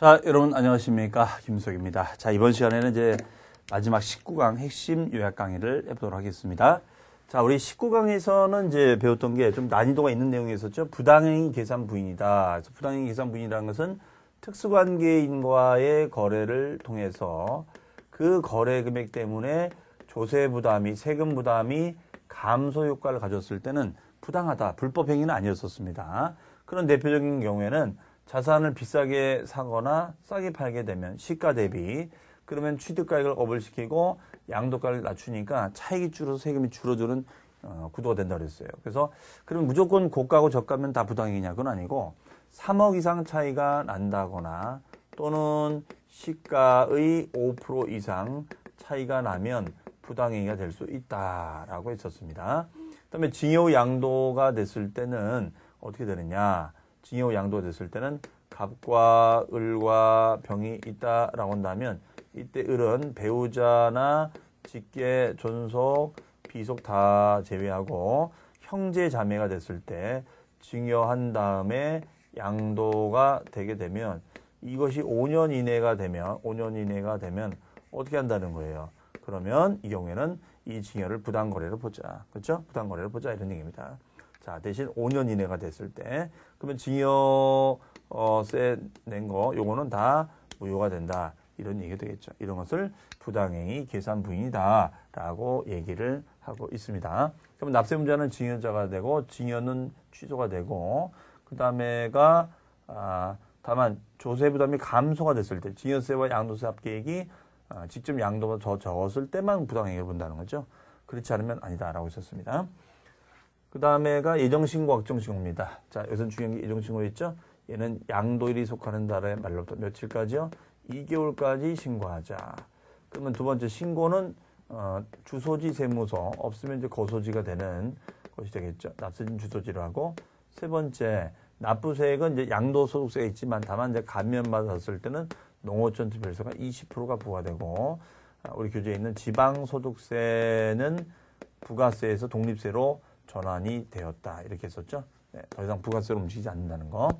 자, 여러분 안녕하십니까? 김수석입니다. 자, 이번 시간에는 이제 마지막 19강 핵심 요약 강의를 해보도록 하겠습니다. 자, 우리 19강에서는 이제 배웠던 게 좀 난이도가 있는 내용이 있었죠. 부당행위 계산 부인이다. 그래서 부당행위 계산 부인이라는 것은 특수관계인과의 거래를 통해서 그 거래 금액 때문에 조세 부담이, 세금 부담이 감소 효과를 가졌을 때는 부당하다. 불법 행위는 아니었었습니다. 그런 대표적인 경우에는 자산을 비싸게 사거나 싸게 팔게 되면 시가 대비 그러면 취득가액을 업을 시키고 양도가를 낮추니까 차익이 줄어서 세금이 줄어드는 구도가 된다고 그랬어요. 그래서 그럼 무조건 고가고 저가면 다 부당행위냐? 그건 아니고 3억 이상 차이가 난다거나 또는 시가의 5% 이상 차이가 나면 부당행위가 될 수 있다라고 했었습니다. 그다음에 징여 양도가 됐을 때는 어떻게 되느냐? 징여 양도가 됐을 때는 갑과 을과 병이 있다라고 한다면 이때 을은 배우자나 직계, 존속, 비속 다 제외하고 형제 자매가 됐을 때 징여한 다음에 양도가 되게 되면 이것이 5년 이내가 되면 어떻게 한다는 거예요? 그러면 이 경우에는 이 징여를 부당거래로 보자. 그렇죠? 부당거래로 보자 이런 얘기입니다. 자, 대신 5년 이내가 됐을 때 그러면 징여세 낸 거 요거는 다 무효가 된다. 이런 얘기가 되겠죠. 이런 것을 부당행위 계산 부인이다라고 얘기를 하고 있습니다. 그러면 납세문자는 징여자가 되고 징여는 취소가 되고 그다음에가 다만 조세 부담이 감소가 됐을 때 징여세와 양도세 합계액이 직접 양도가 더 적었을 때만 부당행위를 본다는 거죠. 그렇지 않으면 아니다라고 있었습니다. 그 다음에가 예정신고, 확정신고입니다. 자, 여기서 중요한 게 예정신고였죠? 얘는 양도일이 속하는 달의 말로부터 며칠까지요? 2개월까지 신고하자. 그러면 두 번째 신고는 주소지 세무서, 없으면 이제 거소지가 되는 것이 되겠죠. 납세진 주소지로 하고. 세 번째, 납부세액은 이제 양도소득세가 있지만 다만 이제 감면받았을 때는 농어촌 특별세가 20%가 부과되고, 우리 교재에 있는 지방소득세는 부가세에서 독립세로 전환이 되었다. 이렇게 했었죠. 네, 더 이상 부가세로 움직이지 않는다는 거.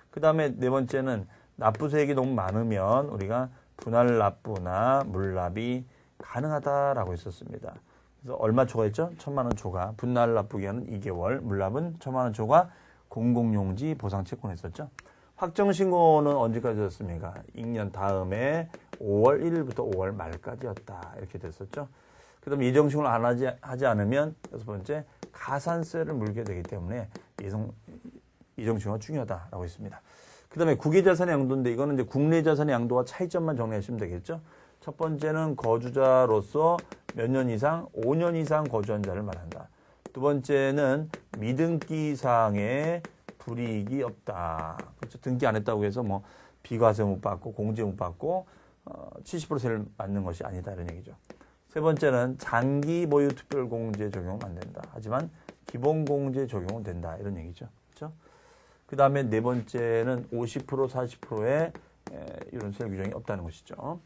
그 다음에 네 번째는 납부세액이 너무 많으면 우리가 분할 납부나 물납이 가능하다라고 했었습니다. 그래서 얼마 초과했죠? 1,000만 원 초과. 분할 납부 기간은 2개월, 물납은 1,000만 원 초과 공공용지 보상 채권했었죠. 확정신고는 언제까지였습니까? 2년 다음에 5월 1일부터 5월 말까지였다. 이렇게 됐었죠. 그 다음에 예정신고를 안 하지 않으면 여섯 번째 가산세를 물게 되기 때문에 예정신고가 중요하다라고 했습니다. 그 다음에 국외자산의 양도인데 이거는 이제 국내 자산의 양도와 차이점만 정리하시면 되겠죠. 첫 번째는 거주자로서 몇 년 이상, 5년 이상 거주한 자를 말한다. 두 번째는 미등기상의 불이익이 없다. 그렇죠. 등기 안 했다고 해서 뭐 비과세 못 받고 공제 못 받고 70%세를 맞는 것이 아니다 이런 얘기죠. 세 번째는 장기 보유 특별 공제 적용은 안 된다. 하지만 기본 공제 적용은 된다. 이런 얘기죠. 그렇죠? 그 다음에 네 번째는 50% 40%의 이런 세율 규정이 없다는 것이죠.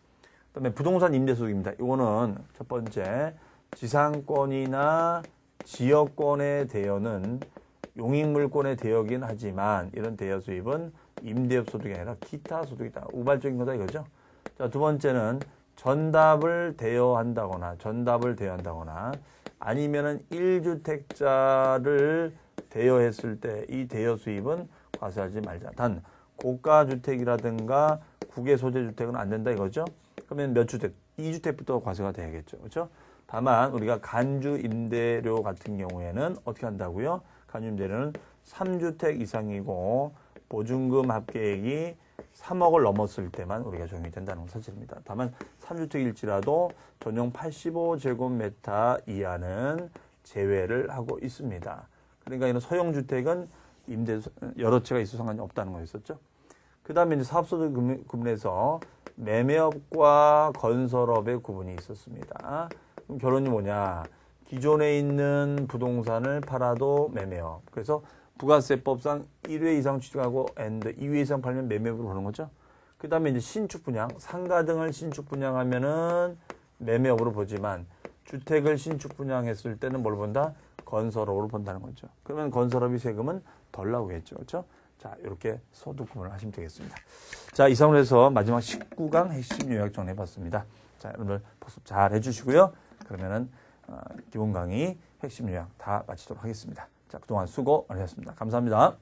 그 다음에 부동산 임대소득입니다. 이거는 첫 번째 지상권이나 지역권의 대여는 용익물권의 대여긴 하지만 이런 대여 수입은 임대업 소득이 아니라 기타 소득이다. 우발적인 거다 이거죠. 자, 두 번째는 전답을 대여한다거나 아니면은 1주택자를 대여했을 때 이 대여 수입은 과세하지 말자. 단 고가주택이라든가 국외 소재 주택은 안 된다 이거죠. 그러면 몇 주택? 2주택부터 과세가 돼야겠죠. 그렇죠? 다만 우리가 간주 임대료 같은 경우에는 어떻게 한다고요? 간주 임대료는 3주택 이상이고 보증금 합계액이 3억을 넘었을 때만 우리가 적용이 된다는 사실입니다. 다만 3주택일지라도 전용 85제곱미터 이하는 제외를 하고 있습니다. 그러니까 이런 소형주택은 임대 여러 채가 있어서 상관이 없다는 거였었죠. 그 다음에 이제 사업소득 구분에서 매매업과 건설업의 구분이 있었습니다. 그럼 결론이 뭐냐? 기존에 있는 부동산을 팔아도 매매업. 그래서 부가세법상 1회 이상 취득하고 2회 이상 팔면 매매업으로 보는 거죠. 그 다음에 이제 신축 분양, 상가 등을 신축 분양하면은 매매업으로 보지만 주택을 신축 분양했을 때는 뭘 본다? 건설업으로 본다는 거죠. 그러면 건설업이 세금은 덜 나오겠죠. 그렇죠? 자, 이렇게 소득 구분을 하시면 되겠습니다. 자, 이상으로 해서 마지막 19강 핵심 요약 정리해봤습니다. 자, 여러분들 복습 잘 해주시고요. 그러면은 기본 강의 핵심 요약 다 마치도록 하겠습니다. 자, 그동안 수고 많으셨습니다. 감사합니다.